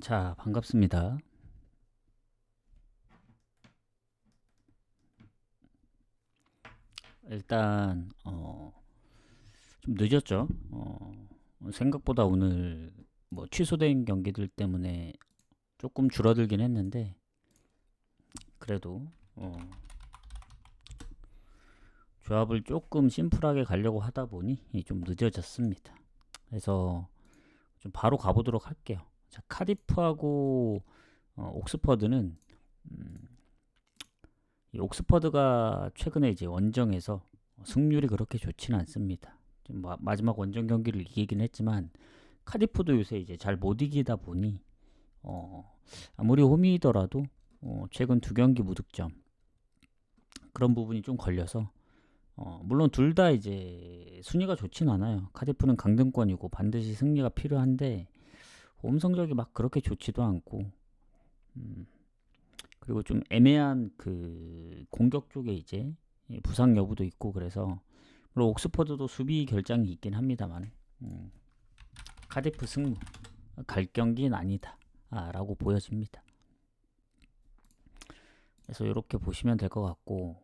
자, 반갑습니다. 일단 좀 늦었죠. 생각보다 오늘 뭐 취소된 경기들 때문에 조금 줄어들긴 했는데 그래도 조합을 조금 심플하게 가려고 하다 보니 좀 늦어졌습니다. 그래서 좀 바로 가보도록 할게요. 자, 카디프하고 옥스퍼드는 음, 이 옥스퍼드가 최근에 이제 원정에서 승률이 그렇게 좋지는 않습니다. 지금 마지막 원정 경기를 이기긴 했지만 카디프도 요새 이제 잘 못 이기다 보니 아무리 홈이더라도 최근 두 경기 무득점 그런 부분이 좀 걸려서 물론 둘 다 이제 순위가 좋진 않아요. 카디프는 강등권이고 반드시 승리가 필요한데 홈 성적이 막 그렇게 좋지도 않고 음, 그리고 좀 애매한 그 공격 쪽에 이제 부상 여부도 있고 그래서 물론 옥스퍼드도 수비 결장이 있긴 합니다만 카디프 승무 갈 경기는 아니다 라고 보여집니다. 그래서 이렇게 보시면 될 것 같고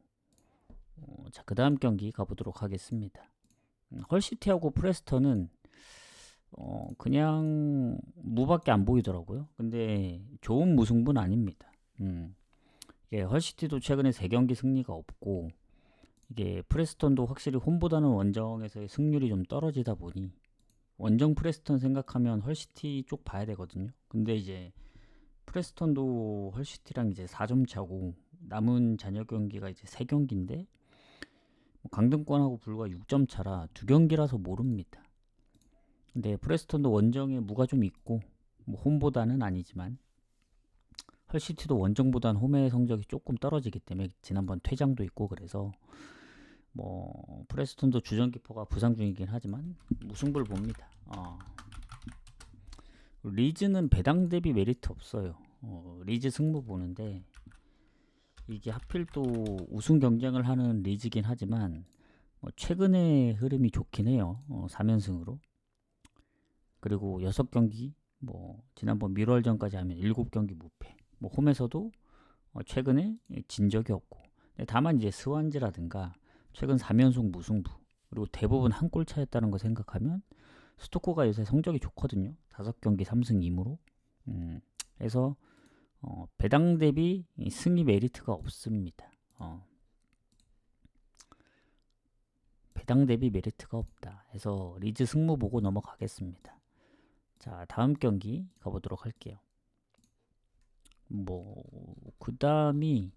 자, 그 다음 경기 가보도록 하겠습니다. 헐시티하고 프레스턴은 그냥 무밖에 안 보이더라고요. 근데 좋은 무승부는 아닙니다. 이게 헐시티도 최근에 3경기 승리가 없고 이게 프레스턴도 확실히 홈보다는 원정에서의 승률이 좀 떨어지다 보니 원정 프레스턴 생각하면 헐시티 쪽 봐야 되거든요. 근데 이제 프레스턴도 헐시티랑 이제 4점 차고 남은 잔여 경기가 이제 3경기인데 강등권하고 불과 6점 차라 2경기라서 모릅니다. 근데 프레스턴도 원정에 무가 좀 있고 뭐 홈보다는 아니지만 헐시티도 원정보다는 홈의 성적이 조금 떨어지기 때문에 지난번 퇴장도 있고 그래서 뭐 프레스턴도 주전 키퍼가 부상 중이긴 하지만 무승부를 봅니다. 리즈는 배당 대비 메리트 없어요. 리즈 승부 보는데 이게 하필 또 우승 경쟁을 하는 리즈긴 하지만 최근의 흐름이 좋긴 해요. 4연승으로. 그리고 6경기 뭐 지난번 밀월전까지 하면 7경기 무패. 뭐 홈에서도 최근에 진 적이 없고. 다만 이제 스완지라든가 최근 3연속 무승부 그리고 대부분 한 골 차였다는 거 생각하면 스토커가 요새 성적이 좋거든요. 5경기 3승 2무로. 그래서 배당 대비 승리 메리트가 없습니다. 배당 대비 메리트가 없다. 해서 리즈 승무 보고 넘어가겠습니다. 자, 다음 경기 가보도록 할게요. 뭐 그 다음이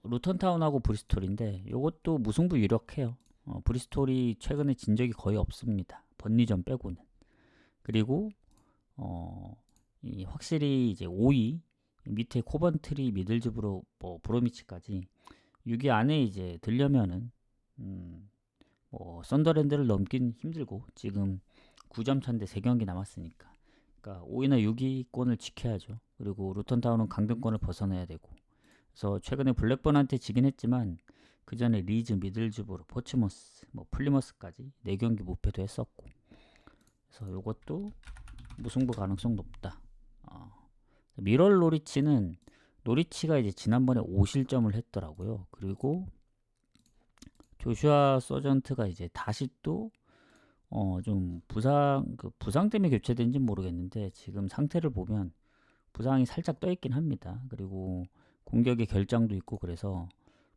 루턴타운하고 브리스톨인데 이것도 무승부 유력해요. 브리스톨이 최근에 진 적이 거의 없습니다. 번리전 빼고는. 그리고 이 확실히 이제 5위 밑에 코번트리 미들즈브로 뭐 브로미치까지 6위 안에 이제 들려면은 뭐 썬더랜드를 넘긴 힘들고 지금 9점 차인데 3경기 남았으니까 그러니까 5위나 6위권을 지켜야죠. 그리고 루턴타운은 강등권을 벗어나야 되고 그래서 최근에 블랙번한테 지긴 했지만 그 전에 리즈, 미들즈브로, 포츠머스, 뭐 플리머스까지 4경기 무패도 했었고 그래서 이것도 무승부 가능성 높다. 미럴 노리치가 이제 지난번에 5실점을 했더라고요. 그리고 조슈아 서전트가 이제 다시 또 좀 부상 때문에 교체된지 모르겠는데 지금 상태를 보면 부상이 살짝 떠 있긴 합니다. 그리고 공격의 결장도 있고 그래서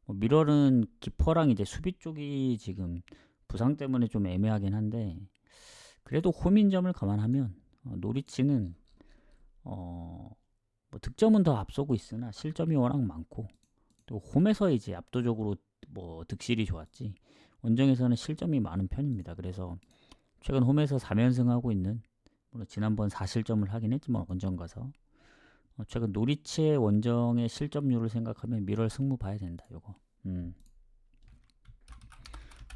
미럴은 키퍼랑 이제 수비 쪽이 지금 부상 때문에 좀 애매하긴 한데 그래도 홈인점을 감안하면 노리치는 뭐 득점은 더 앞서고 있으나 실점이 워낙 많고 또 홈에서 이제 압도적으로 뭐 득실이 좋았지 원정에서는 실점이 많은 편입니다. 그래서 최근 홈에서 3연승하고 있는 물론 지난번 4실점을 하긴 했지만 원정 가서 최근 노리치의 원정의 실점률을 생각하면 미럴 승무 봐야 된다. 요거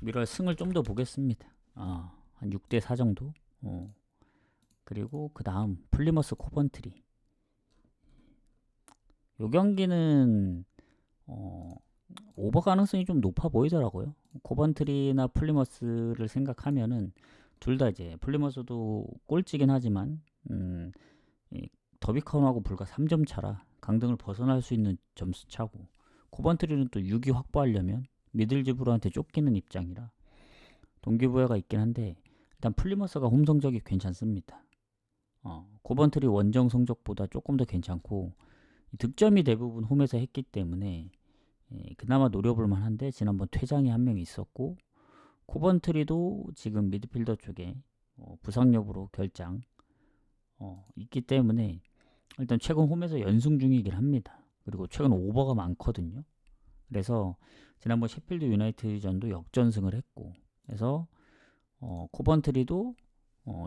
미럴 승을 좀 더 보겠습니다. 한 6대4 정도. 그리고 그 다음 플리머스 코번트리 요 경기는 오버 가능성이 좀 높아 보이더라고요. 코번트리나 플리머스를 생각하면은 둘 다 이제 플리머스도 꼴찌긴 하지만 음, 이 더비카운하고 불과 3점 차라 강등을 벗어날 수 있는 점수 차고, 코번트리는 또 6위 확보하려면 미들즈브로한테 쫓기는 입장이라 동기부여가 있긴 한데, 일단 플리머스가 홈 성적이 괜찮습니다. 코번트리 원정 성적보다 조금 더 괜찮고, 득점이 대부분 홈에서 했기 때문에 그나마 노려볼 만한데, 지난번 퇴장이 한 명 있었고, 코번트리도 지금 미드필더 쪽에 부상 여부로 결장 있기 때문에 일단 최근 홈에서 연승 중이긴 합니다. 그리고 최근 오버가 많거든요. 그래서 지난번 셰필드 유나이티드전도 역전승을 했고, 그래서 코번트리도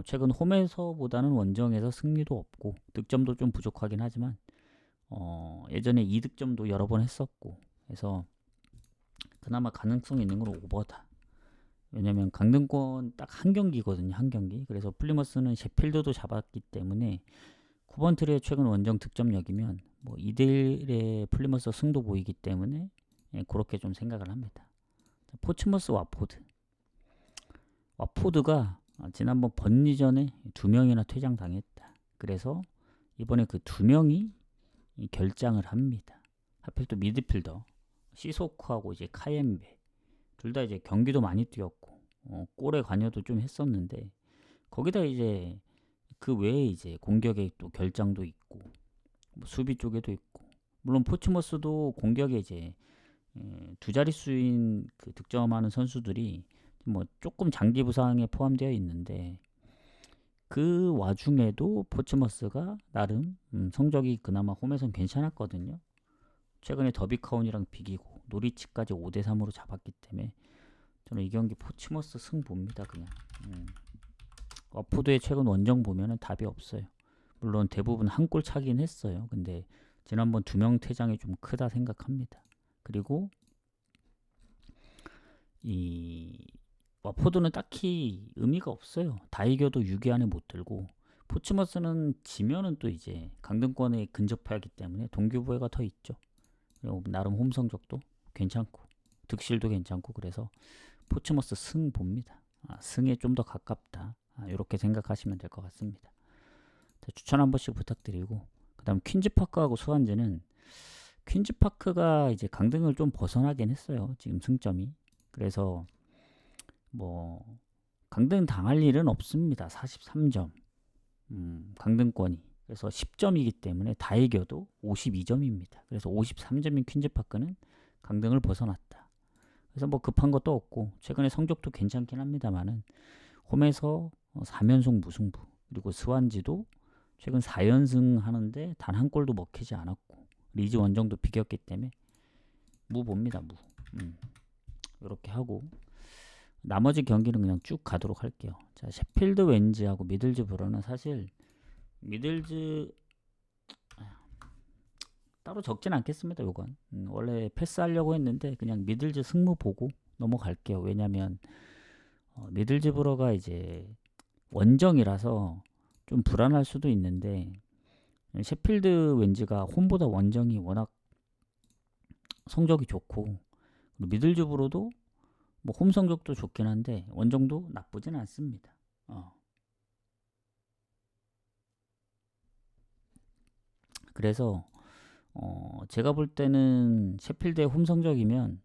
최근 홈에서보다는 원정에서 승리도 없고 득점도 좀 부족하긴 하지만 예전에 2득점도 여러 번 했었고, 그래서 그나마 가능성 있는 건 오버다. 왜냐면 강등권 딱 한 경기거든요. 한 경기. 그래서 플리머스는 셰필드도 잡았기 때문에 코번트리의 최근 원정 득점력이면 뭐 2대1의 플리머스 승도 보이기 때문에 그렇게 좀 생각을 합니다. 포츠머스 와포드. 와포드가 지난번 번리전에 2명이나 퇴장당했다. 그래서 이번에 그 2명이 결장을 합니다. 하필 또 미드필더 시소쿠하고 이제 카엠베 둘 다 이제 경기도 많이 뛰었고 골에 관여도 좀 했었는데, 거기다 이제 그 외에 이제 공격에 또 결장도 있고 뭐 수비 쪽에도 있고, 물론 포츠머스도 공격에 이제 두 자릿수인 그 득점하는 선수들이 뭐 조금 장기 부상에 포함되어 있는데, 그 와중에도 포츠머스가 나름 성적이 그나마 홈에선 괜찮았거든요. 최근에 더비카운이랑 비기고 노리치까지 5대3으로 잡았기 때문에 저는 이 경기 포츠머스 승 봅니다. 그냥 와포드의 최근 원정 보면은 답이 없어요. 물론 대부분 한 골 차긴 했어요. 근데 지난번 2명 퇴장이 좀 크다 생각합니다. 그리고 이 와포드는 딱히 의미가 없어요. 다 이겨도 6위 안에 못 들고, 포츠머스는 지면은 또 이제 강등권에 근접하기 때문에 동기부여가 더 있죠. 그리고 나름 홈 성적도 괜찮고 득실도 괜찮고, 그래서 포츠머스 승 봅니다. 승에 좀 더 가깝다. 이렇게 생각하시면 될 것 같습니다. 추천 한 번씩 부탁드리고, 그 다음 퀸즈파크하고 수완지는, 퀸즈파크가 이제 강등을 좀 벗어나긴 했어요. 지금 승점이. 그래서 뭐 강등 당할 일은 없습니다. 43점 강등권이. 그래서 10점이기 때문에 다 이겨도 52점입니다. 그래서 53점인 퀸즈파크는 강등을 벗어났다. 그래서 뭐 급한 것도 없고, 최근에 성적도 괜찮긴 합니다만은 홈에서 4연속 무승부, 그리고 스완지도 최근 4연승 하는데 단 한 골도 먹히지 않았고, 리즈 원정도 비겼기 때문에 무 봅니다. 무. 이렇게 하고 나머지 경기는 그냥 쭉 가도록 할게요. 자, 셰필드 웬즈하고 미들즈브로는 사실 미들즈 따로 적진 않겠습니다. 요건 원래 패스하려고 했는데 그냥 미들즈 승무 보고 넘어갈게요. 왜냐면 미들즈브로가 이제 원정이라서 좀 불안할 수도 있는데, 셰필드 웬즈가 홈보다 원정이 워낙 성적이 좋고, 미들즈브로도 뭐 홈 성적도 좋긴 한데 원정도 나쁘진 않습니다. 그래서 제가 볼 때는 셰필드의 홈 성적이면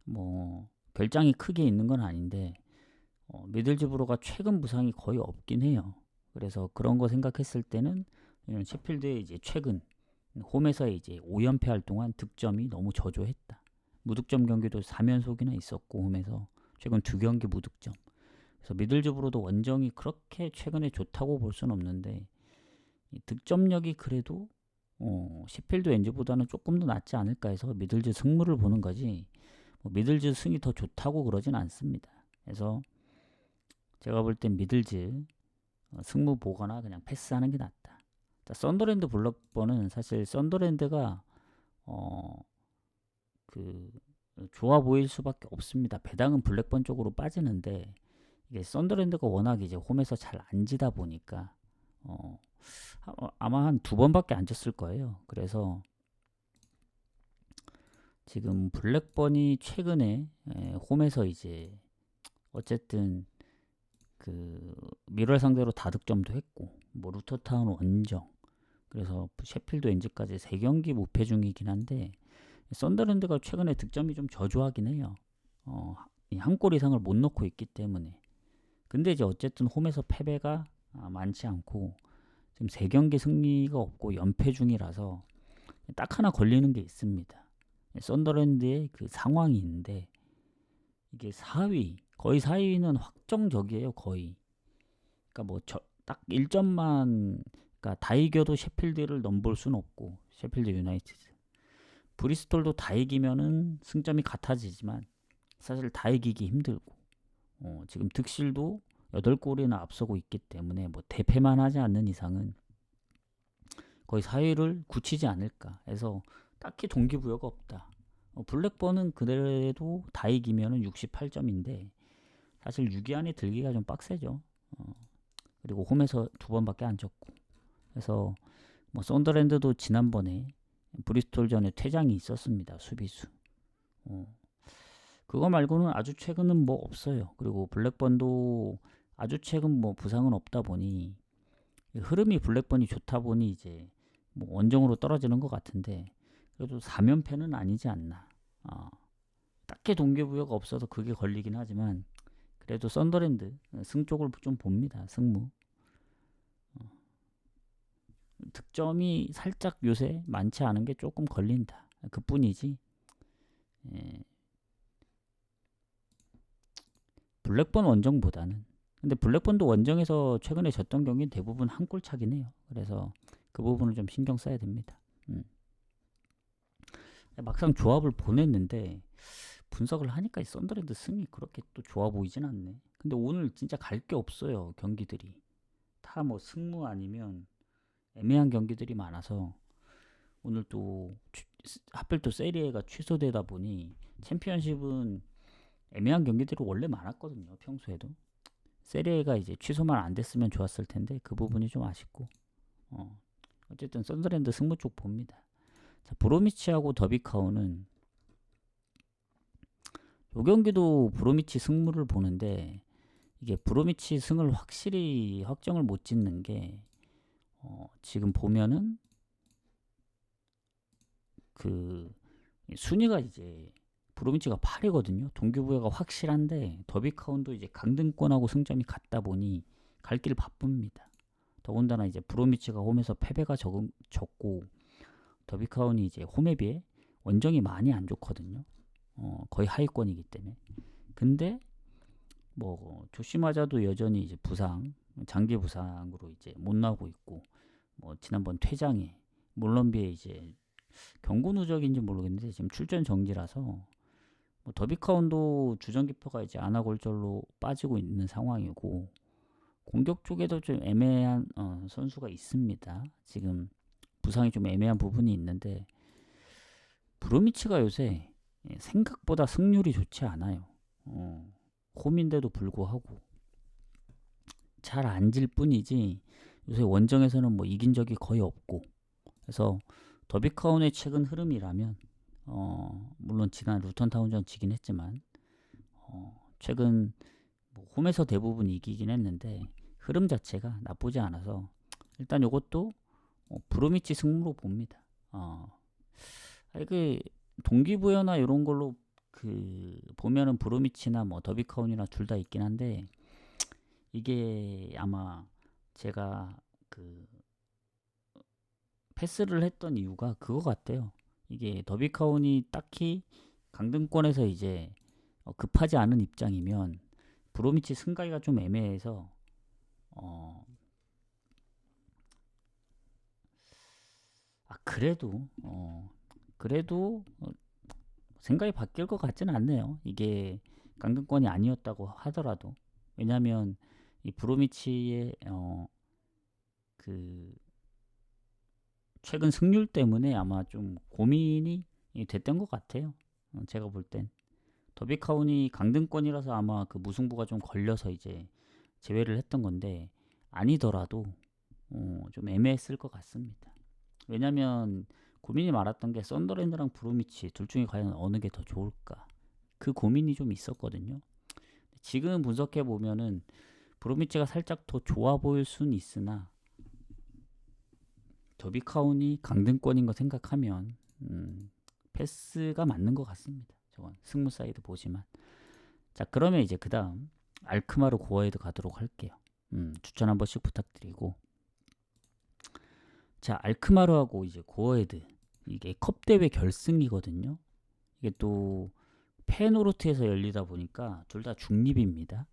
뭐 결장이 크게 있는 건 아닌데, 미들즈브로가 최근 부상이 거의 없긴 해요. 그래서 그런 거 생각했을 때는 셰필드의 이제 최근 홈에서 이제 5연패할 동안 득점이 너무 저조했다. 무득점 경기도 3연속이나 있었고 홈에서 최근 2경기 무득점. 그래서 미들즈브로도 원정이 그렇게 최근에 좋다고 볼 수는 없는데, 득점력이 그래도 셰필드 웬즈보다는 조금 더 낫지 않을까 해서 미들즈 승무를 보는 거지, 뭐 미들즈 승이 더 좋다고 그러진 않습니다. 그래서 제가 볼 땐 미들즈 승무 보거나 그냥 패스하는 게 낫다. 자, 썬더랜드 블랙번은 사실 썬더랜드가 그 좋아 보일 수밖에 없습니다. 배당은 블랙번 쪽으로 빠지는데, 이게 썬더랜드가 워낙 이제 홈에서 잘 안 지다 보니까 아마 한 2번밖에 안 졌을 거예요. 그래서 지금 블랙번이 최근에 홈에서 이제 어쨌든 그 미럴 상대로 다득점도 했고 뭐 루터타운 원정, 그래서 셰필드 웬즈까지 3경기 무패 중이긴 한데 썬더랜드가 최근에 득점이 좀 저조하긴 해요. 한 골 이상을 못 넣고 있기 때문에. 근데 이제 어쨌든 홈에서 패배가 많지 않고 지금 3경기 승리가 없고 연패 중이라서 딱 하나 걸리는 게 있습니다. 썬더랜드의 그 상황이 있는데 이게 4위, 거의 4위는 확정적이에요, 거의. 그러니까 뭐 딱 1점만, 그러니까 다 이겨도 셰필드를 넘볼 수는 없고, 셰필드 유나이티드. 브리스톨도 다 이기면은 승점이 같아지지만 사실 다 이기기 힘들고, 지금 득실도 8골이나 앞서고 있기 때문에 뭐 대패만 하지 않는 이상은 거의 4위를 굳히지 않을까 해서 딱히 동기부여가 없다. 블랙번은 그래도 다 이기면은 68점인데 사실 6위 안에 들기가 좀 빡세죠. 그리고 홈에서 2번밖에 안 졌고, 그래서 뭐 썬더랜드도 지난번에 브리스톨전에 퇴장이 있었습니다. 수비수. 그거 말고는 아주 최근은 뭐 없어요. 그리고 블랙번도 아주 최근 뭐 부상은 없다 보니 흐름이 블랙번이 좋다 보니 이제 뭐 원정으로 떨어지는 것 같은데 그래도 4면패는 아니지 않나. 딱히 동기부여가 없어서 그게 걸리긴 하지만 그래도 썬더랜드 승 쪽을 좀 봅니다. 승무. 득점이 살짝 요새 많지 않은 게 조금 걸린다. 그뿐이지. 예. 블랙번 원정보다는. 근데 블랙번도 원정에서 최근에 졌던 경기는 대부분 한 골 차긴 해요. 그래서 그 부분을 좀 신경 써야 됩니다. 막상 조합을 보냈는데 분석을 하니까 이 썬더랜드 승이 그렇게 또 좋아 보이진 않네. 근데 오늘 진짜 갈 게 없어요. 경기들이 다 뭐 승무 아니면 애매한 경기들이 많아서 오늘 또 하필 또 세리에가 취소되다 보니 챔피언십은 애매한 경기들이 원래 많았거든요. 평소에도 세리에가 이제 취소만 안 됐으면 좋았을 텐데 그 부분이 좀 아쉽고, 어쨌든 썬더랜드 승무 쪽 봅니다. 자, 브로미치하고 더비카우는 요 경기도 브로미치 승무를 보는데 이게 브로미치 승을 확실히 확정을 못 짓는 게 지금 보면은 그 순위가 이제 브로미치가 8이거든요. 동기부여가 확실한데 더비카운도 이제 강등권하고 승점이 같다 보니 갈 길 바쁩니다. 더군다나 이제 브로미치가 홈에서 패배가 적고 더비카운이 이제 홈에 비해 원정이 많이 안 좋거든요. 거의 하위권이기 때문에. 근데 뭐 조시마자도 여전히 이제 부상, 장기 부상으로 이제 못 나오고 있고, 뭐 지난번 퇴장에 몰럼비에 이제 경고 누적인지 모르겠는데 지금 출전 정지라서 뭐 더비카운도 주전기표가 이제 아나골절로 빠지고 있는 상황이고 공격 쪽에도 좀 애매한 선수가 있습니다. 지금 부상이 좀 애매한 부분이 있는데 브로미치가 요새 생각보다 승률이 좋지 않아요. 홈인데도 불구하고 잘 안 질 뿐이지 요새 원정에서는 뭐 이긴 적이 거의 없고, 그래서 더비카운의 최근 흐름이라면 물론 지난 루턴타운전 지긴 했지만 최근 뭐 홈에서 대부분 이기긴 했는데 흐름 자체가 나쁘지 않아서 일단 요것도 브로미치 승무로 봅니다. 그 동기부여나 이런 걸로 그 보면은 브로미치나 뭐 더비카운이나 둘 다 있긴 한데 이게 아마 제가 그 패스를 했던 이유가 그거 같아요. 이게 더비카운이 딱히 강등권에서 이제 급하지 않은 입장이면 브로미치 승가기가 좀 애매해서 그래도 생각이 바뀔 것 같지는 않네요. 이게 강등권이 아니었다고 하더라도. 왜냐하면 이 브로미치의 그 최근 승률 때문에 아마 좀 고민이 됐던 것 같아요. 제가 볼 땐 더비카운이 강등권이라서 아마 그 무승부가 좀 걸려서 이제 제외를 했던 건데 아니더라도 좀 애매했을 것 같습니다. 왜냐면 고민이 많았던 게 썬더랜드랑 브로미치 둘 중에 과연 어느 게 더 좋을까, 그 고민이 좀 있었거든요. 지금 분석해 보면은 브로미치가 살짝 더 좋아 보일 수는 있으나 더비 카운이 강등권인 거 생각하면 패스가 맞는 것 같습니다. 저건 승무 사이드 보지만. 자, 그러면 이제 그 다음 알크마르 고어헤드 가도록 할게요. 추천 한 번씩 부탁드리고. 자, 알크마르하고 이제 고어헤드, 이게 컵 대회 결승이거든요. 이게 또 페노르트에서 열리다 보니까 둘 다 중립입니다.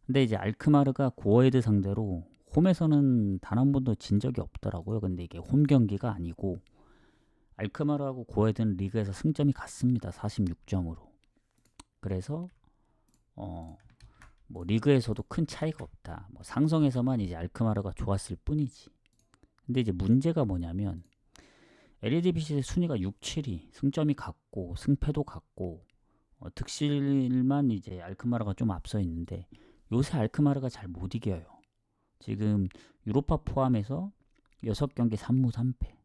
근데 이제 알크마르가 고어헤드 상대로 홈에서는 단 한 번도 진 적이 없더라고요. 근데 이게 홈 경기가 아니고 알크마르하고 고어헤드는 리그에서 승점이 같습니다. 46점으로. 그래서 뭐 리그에서도 큰 차이가 없다. 뭐 상성에서만 이제 알크마르가 좋았을 뿐이지. 근데 이제 문제가 뭐냐면 LADBC 순위가 6, 7위, 승점이 같고 승패도 같고 득실만 이제 알크마르가 좀 앞서 있는데 요새 알크마르가 잘 못 이겨요. 지금 유로파 포함해서 6경기 3무 3패.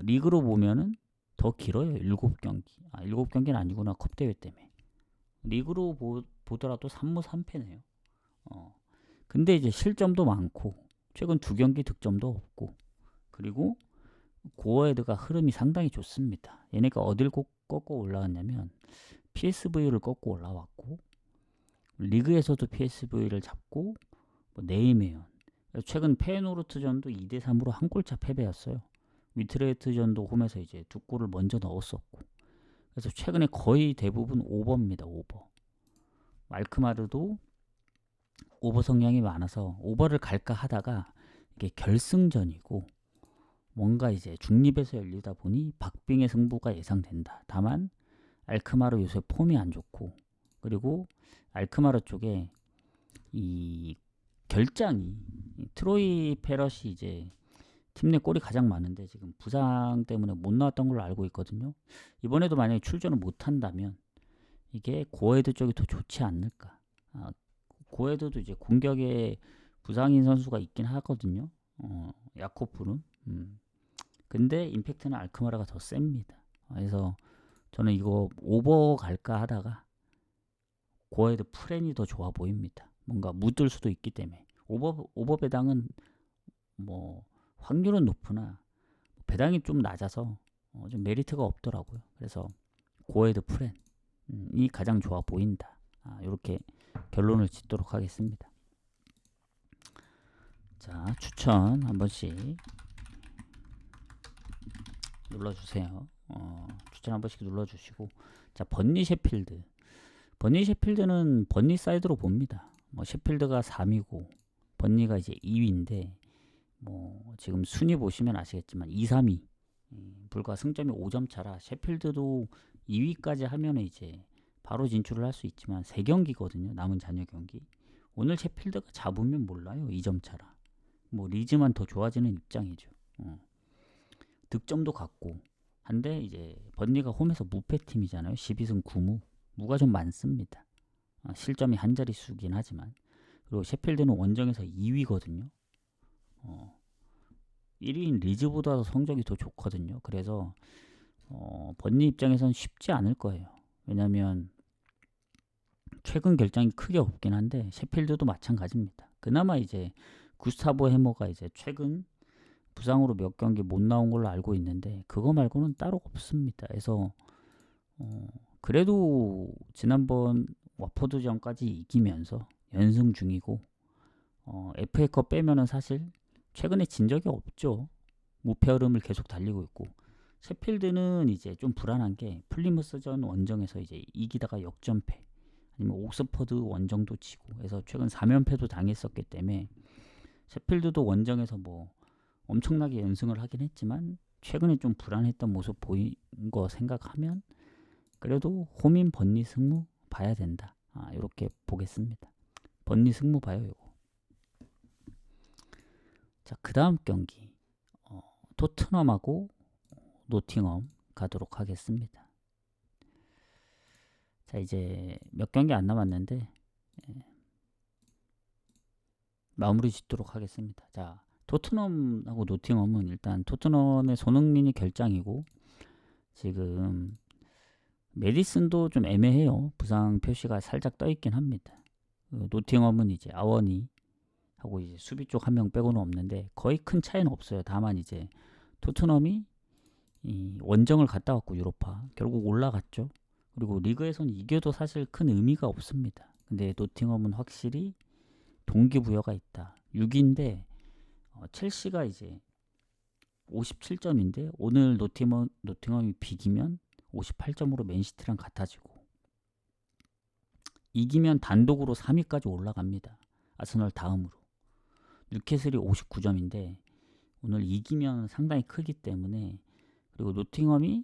리그로 보면은 더 길어요. 7경기. 7경기는 아니구나. 컵대회 때문에. 리그로 보더라도 3무 3패네요. 근데 이제 실점도 많고 최근 2경기 득점도 없고 그리고 고어헤드가 흐름이 상당히 좋습니다. 얘네가 어딜 꺾고 올라왔냐면 PSV를 꺾고 올라왔고 리그에서도 PSV를 잡고 네이메온 최근 페노르트전도 2대3으로 한 골차 패배였어요. 위트레트전도 홈에서 이제 2골을 먼저 넣었었고 그래서 최근에 거의 대부분 오버입니다. 오버. 알크마르도 오버 성향이 많아서 오버를 갈까 하다가 이게 결승전이고 뭔가 이제 중립에서 열리다 보니 박빙의 승부가 예상된다. 다만 알크마르 요새 폼이 안 좋고 그리고 알크마르 쪽에 이 결장이 트로이 페럿이 이제 팀 내 골이 가장 많은데 지금 부상 때문에 못 나왔던 걸로 알고 있거든요. 이번에도 만약에 출전을 못 한다면 이게 고어헤드 쪽이 더 좋지 않을까. 고어헤드도 이제 공격에 부상인 선수가 있긴 하거든요. 야코프는. 근데 임팩트는 알크마르가 더 셉니다. 그래서 저는 이거 오버 갈까 하다가 고어헤드 프렌이 더 좋아 보입니다. 뭔가 묻을 수도 있기 때문에 오버 배당은 뭐 확률은 높으나 배당이 좀 낮아서 좀 메리트가 없더라고요. 그래서 고어헤드 프렌이 가장 좋아 보인다. 이렇게 결론을 짓도록 하겠습니다. 자, 추천 한 번씩 눌러주세요. 추천 한 번씩 눌러주시고, 자, 번니 셰필드. 번니 셰필드는 번니 사이드로 봅니다. 뭐 셰필드가 3위고 번니가 이제 2위인데 뭐 지금 순위 보시면 아시겠지만 2, 3위 불과 승점이 5점 차라 셰필드도 2위까지 하면 이제 바로 진출을 할 수 있지만 3경기거든요. 남은 잔여 경기. 오늘 셰필드가 잡으면 몰라요. 2점 차라. 뭐 리즈만 더 좋아지는 입장이죠. 득점도 같고 한데 이제 번니가 홈에서 무패팀이잖아요. 12승 9무. 무가 좀 많습니다. 실점이 한 자릿수긴 하지만 그리고 셰필드는 원정에서 2위거든요. 1위인 리즈보다도 성적이 더 좋거든요. 그래서 번니 입장에선 쉽지 않을 거예요. 왜냐면 최근 결장이 크게 없긴 한데 셰필드도 마찬가지입니다. 그나마 이제 구스타보 해머가 이제 최근 부상으로 몇 경기 못 나온 걸로 알고 있는데 그거 말고는 따로 없습니다. 그래서 그래도 지난번 와포드전까지 이기면서 연승 중이고 FA컵 빼면은 사실 최근에 진 적이 없죠. 무패 흐름을 계속 달리고 있고 셰필드는 이제 좀 불안한 게 플리머스전 원정에서 이제 이기다가 역전패 아니면 옥스퍼드 원정도 치고 해서 최근 3연패도 당했었기 때문에 셰필드도 원정에서 뭐 엄청나게 연승을 하긴 했지만 최근에 좀 불안했던 모습 보인 거 생각하면 그래도 홈인 번니 승무 봐야 된다. 이렇게 보겠습니다. 번니 승무 봐요. 요거. 자, 그 다음 경기 토트넘하고 노팅엄 가도록 하겠습니다. 자, 이제 몇 경기 안 남았는데 마무리 짓도록 하겠습니다. 자, 토트넘하고 노팅엄은 일단 토트넘의 손흥민이 결장이고 지금 메디슨도 좀 애매해요. 부상 표시가 살짝 떠 있긴 합니다. 노팅엄은 이제 아워니 하고 이제 수비 쪽 한 명 빼고는 없는데 거의 큰 차이는 없어요. 다만 이제 토트넘이 이 원정을 갔다 왔고 유로파 결국 올라갔죠. 그리고 리그에서는 이겨도 사실 큰 의미가 없습니다. 근데 노팅엄은 확실히 동기부여가 있다. 6위인데 첼시가 이제 57점인데 오늘 노팅엄이 비기면 58점으로 맨시티랑 같아지고 이기면 단독으로 3위까지 올라갑니다. 아스널 다음으로. 뉴캐슬이 59점인데 오늘 이기면 상당히 크기 때문에 그리고 노팅엄이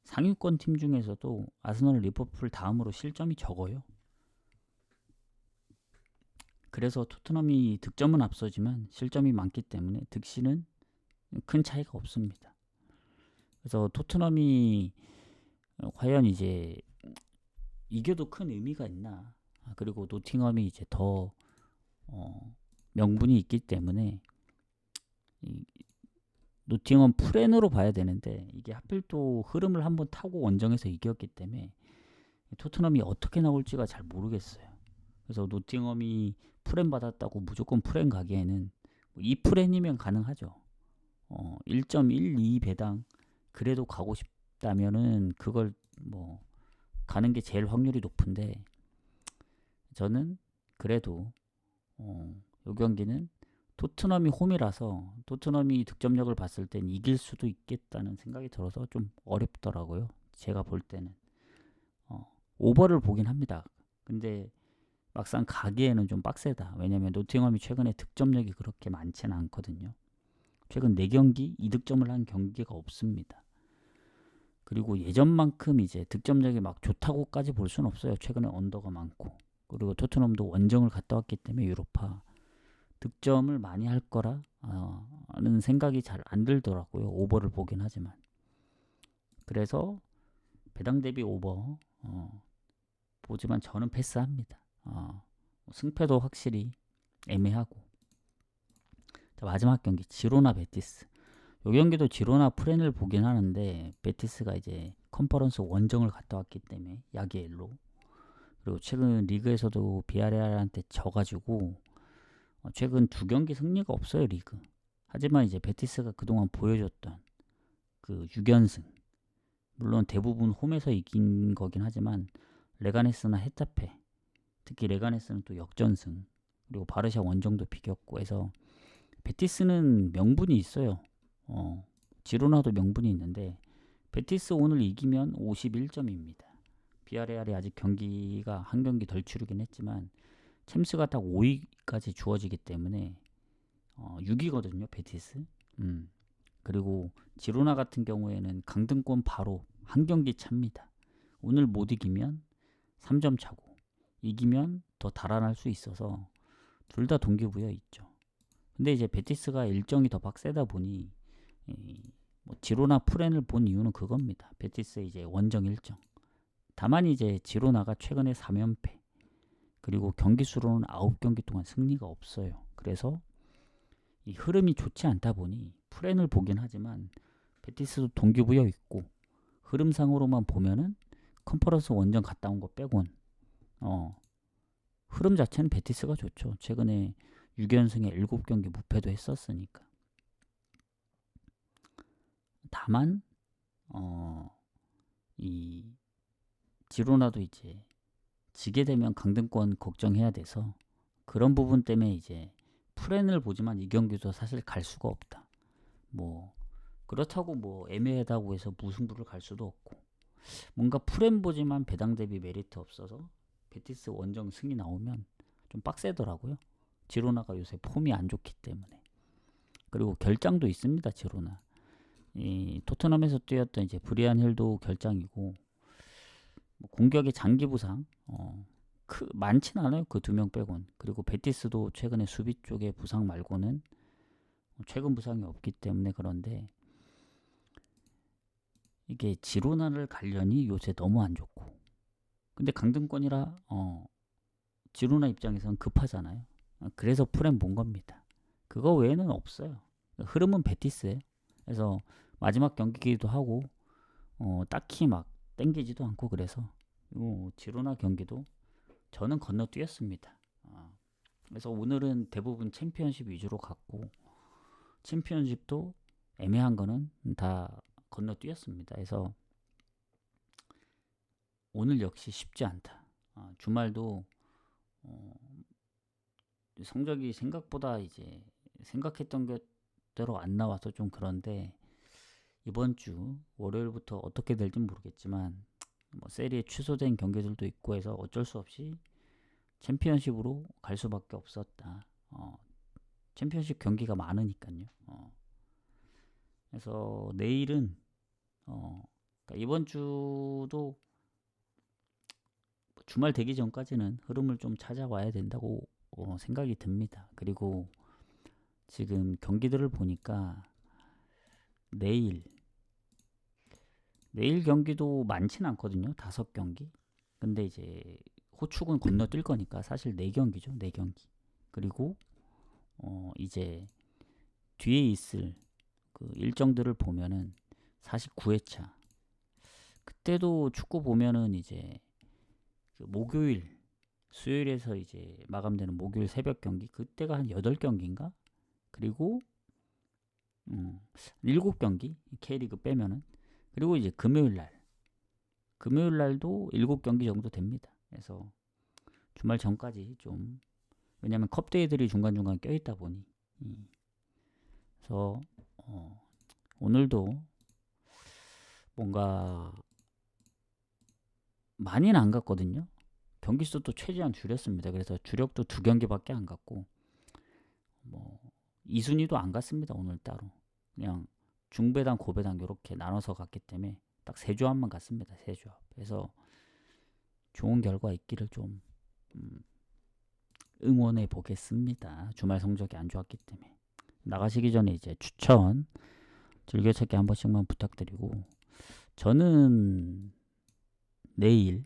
상위권 팀 중에서도 아스널, 리버풀 다음으로 실점이 적어요. 그래서 토트넘이 득점은 앞서지만 실점이 많기 때문에 득실은 큰 차이가 없습니다. 그래서 토트넘이 과연 이제 이겨도 큰 의미가 있나? 그리고 노팅엄이 이제 더 명분이 있기 때문에 노팅엄 프렌으로 봐야 되는데 이게 하필 또 흐름을 한번 타고 원정에서 이겼기 때문에 토트넘이 어떻게 나올지가 잘 모르겠어요. 그래서 노팅엄이 프렌 받았다고 무조건 프렌 가기에는 2프렌이면 가능하죠. 1.12 배당 그래도 가고 싶다면은 그걸 뭐 가는 게 제일 확률이 높은데 저는 그래도 이 경기는 토트넘이 홈이라서 토트넘이 득점력을 봤을 땐 이길 수도 있겠다는 생각이 들어서 좀 어렵더라고요. 제가 볼 때는 오버를 보긴 합니다. 근데 막상 가기에는 좀 빡세다. 왜냐면 노팅엄이 최근에 득점력이 그렇게 많지는 않거든요. 최근 4경기 2득점을 한 경기가 없습니다. 그리고 예전만큼 이제 득점력이 막 좋다고까지 볼 수는 없어요. 최근에 언더가 많고 그리고 토트넘도 원정을 갔다 왔기 때문에 유로파 득점을 많이 할 거라 는 생각이 잘 안 들더라고요. 오버를 보긴 하지만 그래서 배당 대비 오버 보지만 저는 패스합니다. 승패도 확실히 애매하고 자, 마지막 경기 지로나 베티스 이 경기도 지로나 프렌을 보긴 하는데 베티스가 이제 컨퍼런스 원정을 갔다 왔기 때문에 야기엘로 그리고 최근 리그에서도 비아레알한테 져가지고 최근 2경기 승리가 없어요 리그. 하지만 이제 베티스가 그동안 보여줬던 그 6연승 물론 대부분 홈에서 이긴 거긴 하지만 레가네스나 헤타페 특히 레가네스는 또 역전승 그리고 바르샤 원정도 비겼고 해서 베티스는 명분이 있어요. 지로나도 명분이 있는데 베티스 오늘 이기면 51점입니다. 비아레알이 아직 경기가 한 경기 덜 치르긴 했지만 챔스가 딱 5위까지 주어지기 때문에 6위거든요 베티스. 그리고 지로나 같은 경우에는 강등권 바로 한 경기 차입니다. 오늘 못 이기면 3점 차고 이기면 더 달아날 수 있어서 둘 다 동기부여 있죠. 근데 이제 베티스가 일정이 더 빡세다 보니 뭐 지로나 프렌을 본 이유는 그겁니다. 베티스의 이제 원정 일정. 다만 이제 지로나가 최근에 3연패 그리고 경기 수로는 9경기 동안 승리가 없어요. 그래서 이 흐름이 좋지 않다 보니 프렌을 보긴 하지만 베티스도 동기부여 있고 흐름상으로만 보면은 컨퍼런스 원정 갔다 온 거 빼곤 흐름 자체는 베티스가 좋죠. 최근에 6연승에 7경기 무패도 했었으니까. 다만 이 지로나도 이제 지게 되면 강등권 걱정해야 돼서 그런 부분 때문에 이제 프렌을 보지만 이 경기도 사실 갈 수가 없다. 뭐 그렇다고 뭐 애매하다고 해서 무승부를 갈 수도 없고 뭔가 프렌 보지만 배당 대비 메리트 없어서 베티스 원정 승이 나오면 좀 빡세더라고요. 지로나가 요새 폼이 안 좋기 때문에. 그리고 결장도 있습니다. 지로나. 이 토트넘에서 뛰었던 이제 브리안 힐도 결장이고 뭐 공격의 장기 부상 많진 않아요. 그 2명 빼곤. 그리고 베티스도 최근에 수비 쪽에 부상 말고는 최근 부상이 없기 때문에 그런데 이게 지로나를 가려니 요새 너무 안 좋고 근데 강등권이라 지로나 입장에서는 급하잖아요. 그래서 프렌 본 겁니다. 그거 외에는 없어요. 흐름은 베티스예요. 그래서 마지막 경기기도 하고 딱히 막 땡기지도 않고 그래서 지로나 경기도 저는 건너뛰었습니다. 그래서 오늘은 대부분 챔피언십 위주로 갔고, 챔피언십도 애매한 거는 다 건너뛰었습니다. 그래서 오늘 역시 쉽지 않다. 주말도 성적이 생각보다 이제 생각했던 것대로 안 나와서 좀 그런데, 이번 주 월요일부터 어떻게 될지 모르겠지만 뭐 세리에 취소된 경기들도 있고 해서 어쩔 수 없이 챔피언십으로 갈 수밖에 없었다. 챔피언십 경기가 많으니까요. 그래서 내일은 그러니까 이번 주도 주말 되기 전까지는 흐름을 좀 찾아와야 된다고 생각이 듭니다. 그리고 지금 경기들을 보니까 내일 경기도 많진 않거든요. 5경기. 근데 이제 호축은 건너뛸 거니까 사실 4경기죠. 4경기. 그리고 이제 뒤에 있을 그 일정들을 보면은 49회차. 그때도 축구 보면은 이제 그 목요일, 수요일에서 이제 마감되는 목요일 새벽 경기, 그때가 한 8경기인가? 그리고 7경기, K리그 빼면은. 그리고 이제 금요일 날도 7경기 정도 됩니다. 그래서 주말 전까지 좀, 왜냐면 컵대회들이 중간중간 껴있다 보니. 그래서 오늘도 뭔가 많이는 안 갔거든요. 경기 수도 최대한 줄였습니다. 그래서 주력도 2경기밖에 안 갔고, 뭐 2순위도 안 갔습니다. 오늘 따로 그냥 중배당, 고배당 이렇게 나눠서 갔기 때문에 딱 3조합만 갔습니다. 3조합. 그래서 좋은 결과 있기를 좀 응원해 보겠습니다. 주말 성적이 안 좋았기 때문에. 나가시기 전에 이제 추천 즐겨찾기 한 번씩만 부탁드리고, 저는 내일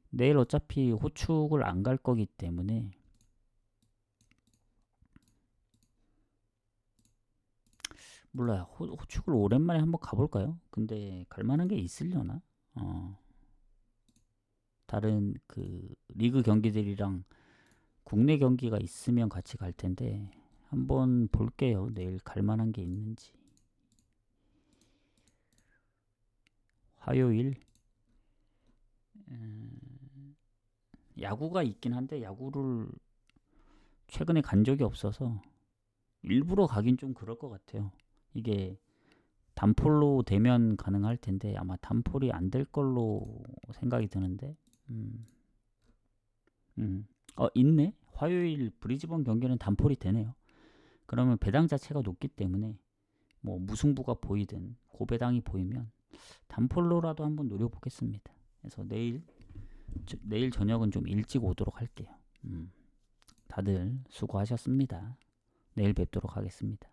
내일 어차피 호축을 안 갈 거기 때문에 몰라요. 호축을 오랜만에 한번 가볼까요? 근데 갈만한 게 있으려나? 다른 그 리그 경기들이랑 국내 경기가 있으면 같이 갈 텐데 한번 볼게요. 내일 갈만한 게 있는지. 화요일 야구가 있긴 한데 야구를 최근에 간 적이 없어서 일부러 가긴 좀 그럴 것 같아요. 이게 단폴로 되면 가능할 텐데 아마 단폴이 안 될 걸로 생각이 드는데. 있네. 화요일 브리즈번 경기는 단폴이 되네요. 그러면 배당 자체가 높기 때문에 뭐 무승부가 보이든 고배당이 보이면 단폴로라도 한번 노려보겠습니다. 그래서 내일 저녁은 좀 일찍 오도록 할게요. 다들 수고하셨습니다. 내일 뵙도록 하겠습니다.